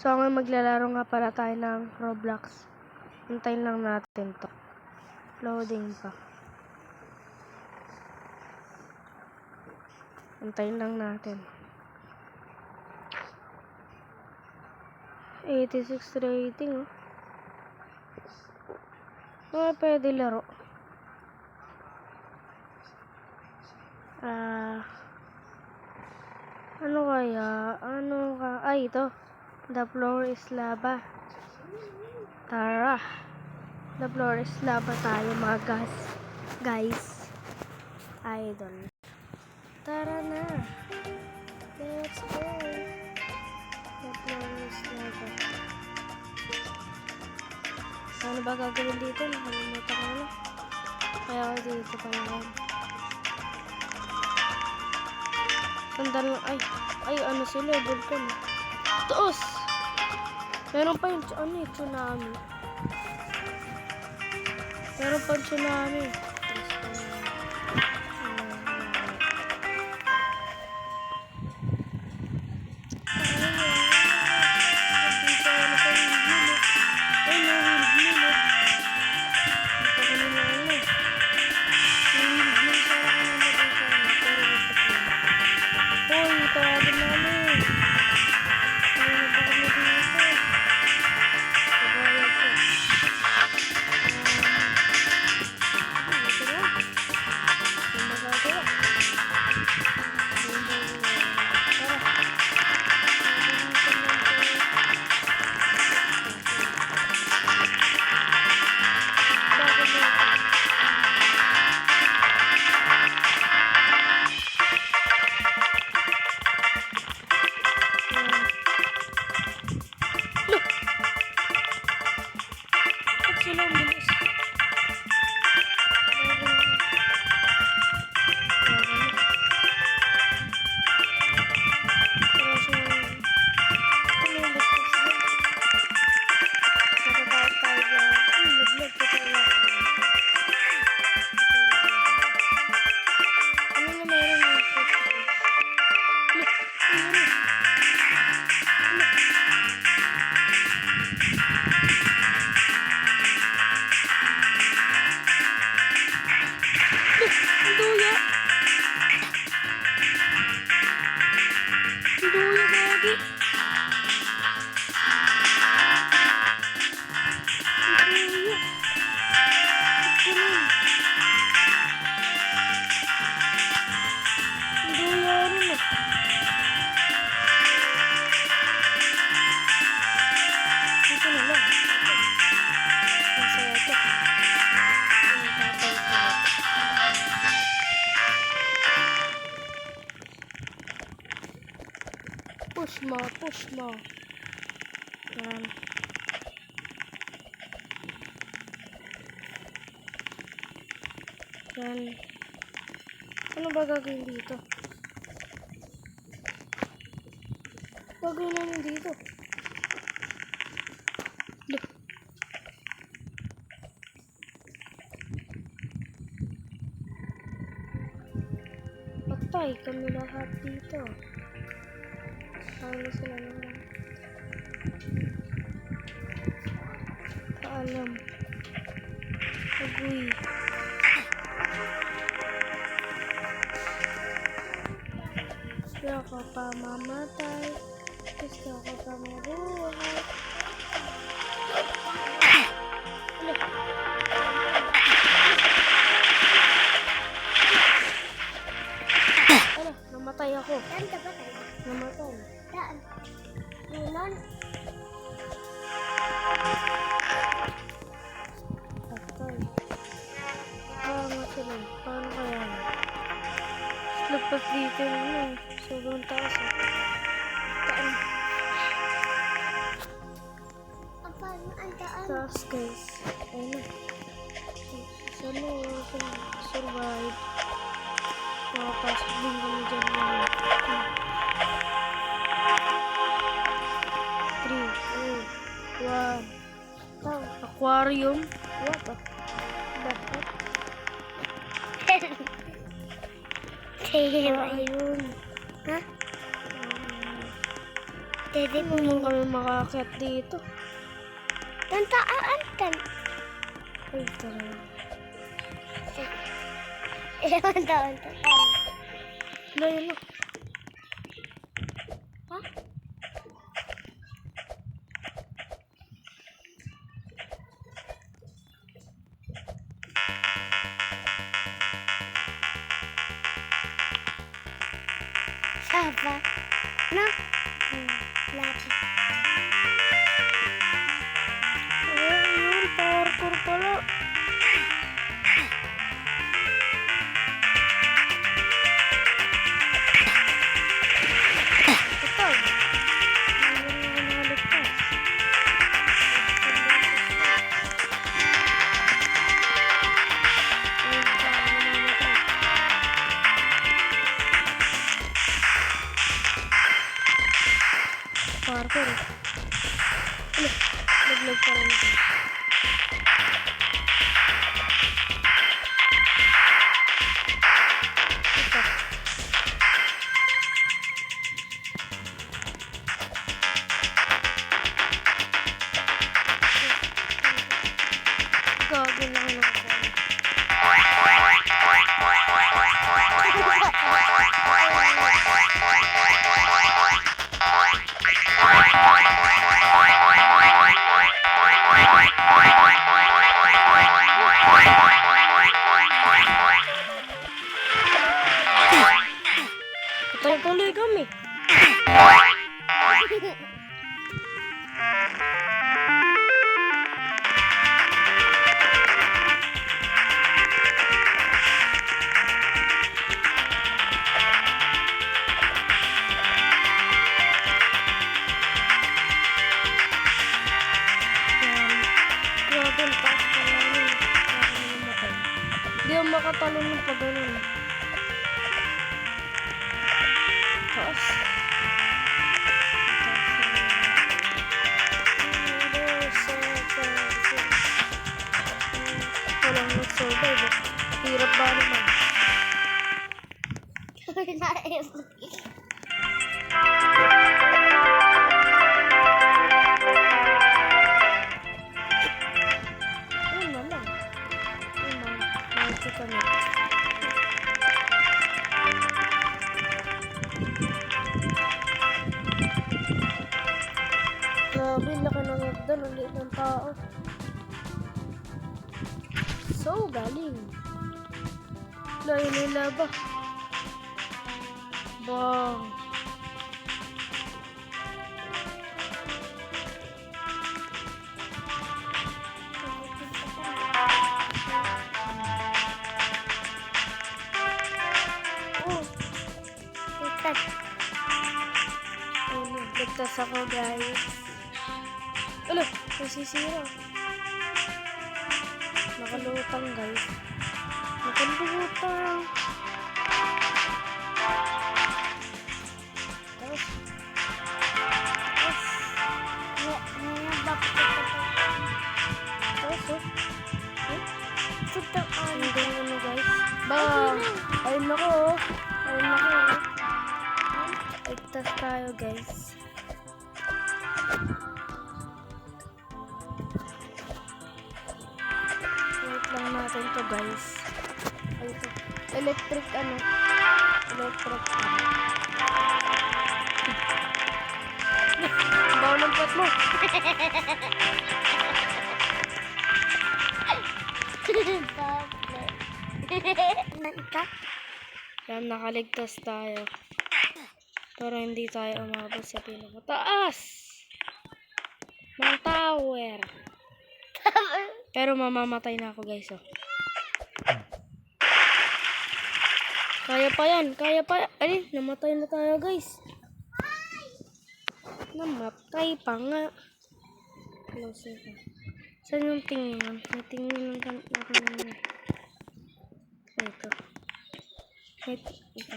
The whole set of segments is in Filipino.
So ngayon maglalaro nga para tayo ng Roblox. Hintayin lang natin to. Loading pa. Hintayin lang natin. 86 rating, oh. Pwede laro. Ano kaya? Ay, ito. The floor is lava. Tara. The floor is lava tayo, mga guys. Idol. Tara na. Let's go. The floor is lava. Ano ba gagawin dito? Nakalimutan ko na. Kaya ako dito pala yan. Sandal lang. Ay, ano sila? Vulkan. Taos! Meron pa yung tsunami. Meron pa yung tsunami. Push mo. Yan. Yan. Ano ba gagawin dito? Gagawin namin dito. Patay kami lahat dito. Paano sila naman? Paalam. Agoy. Gusto ako pa mamatay. Gusto ako pa mabuhay. Namatay ako. Namatay. Saan? Naman? Patay. Nga sila. Paano kaya? Lagpas dito yun. Sobrang taas. Taan. Paano ang daan? Taas, guys. Ayun na. Sana survive. Makapasok din kami dyan ngayon. 3, 2, 1. Aquarium. What the? Ayun. Ayun. Ha? Dede po Hindi kami makaakyat dito. tantaan kan. Ay, tara. Ewan taon to. Wala yun na. Ha? Saba. No? Lagi. Ayun, parkour pala. Kapag. Hindi na nakaligtas. Ayun pa, namamatay. Parkour. Ano? Naglag pa rin ako. Ito. Gagawin lang ako. Patay tuloy kami. Grabe, ang taas pa namin. Kaya kami namatay. Hindi ako makatalon ng pag ganun. Taas. Walang nag-survive. Hirap ba naman? Ayun na lang. Ayun na. Nakita kami. Grabe, laki ng hagdan. Ang liit ng tao. So, galing. Layo nila ba? Bang. Oh, Ikat. ayun. Ligtas ako, guys. Ano? Nasisira. Nakalutang, guys. Nakalutang. Tapos. Tapos. Ngayon bakit ito? Tapos, oh. Ito ang Hanggang ano, guys. Bang! Ayun ako, oh. Ayun ako, oh. Ligtas tayo, guys. Wait lang natin to, guys. Ay, ito. Electric, ano? Electric, ano? Bawa ng pot mo. Naikat. Yan, nakaligtas tayo. Pero hindi tayo umabot sa pinakataas ng tower. Pero mamamatay na ako, guys, oh. Kaya pa yan, kaya pa. Ay, namatay na tayo, guys. Namatay pa nga. Close na. Saan yung tingin? May tingin lang ako na. Ito. Ito.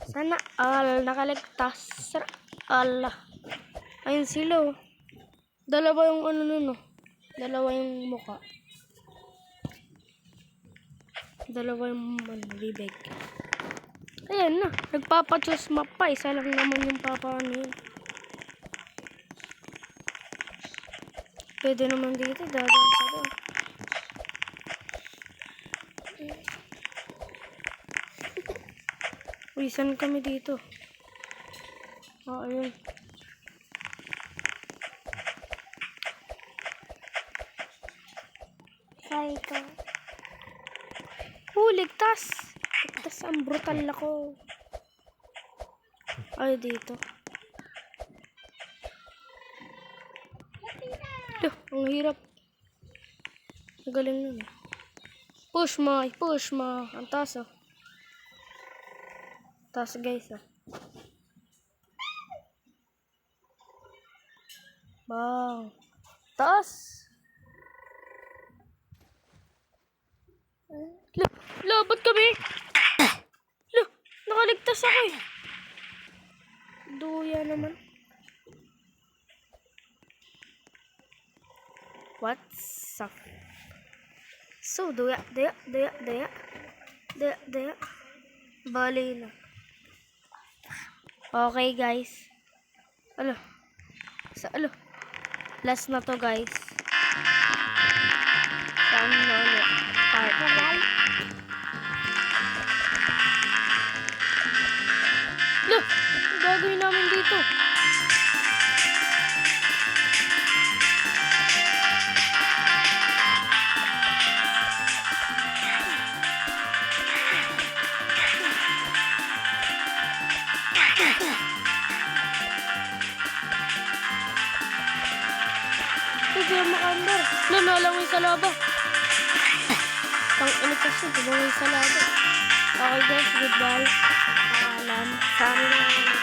Sana all nakaligtas. Sana all. Ayun sila, oh. Dalawa yung ano nun, oh. Dalawa yung muka. Dalawa yung bibig. Ayan na. Nagpapa-choose map pa. Isa lang naman yung papa ano yun. Pwede naman dito. Dadaan pa doon. Uy, saan kami dito? Ayun. Sa ito. Ligtas! Ligtas, ang brutal ako. Ay, dito. Loh, ang hirap. Ang galing nun. Push mo, push mo. Ang taas, oh. Taas, guys, oh. Wow. Taas! Labot kami! Loh, nakaligtas ako eh. Duya naman. What's up? So, duya. Bali na. Okay, guys. Last na to, guys. Saan na ulit? Part. Look! Ang gagawin namin dito? Hindi ako makaandar. Nalangoy sa laba. Pang-inig kasi, nalangoy sa laba. Okay guys, goodbye. Paalam. Sana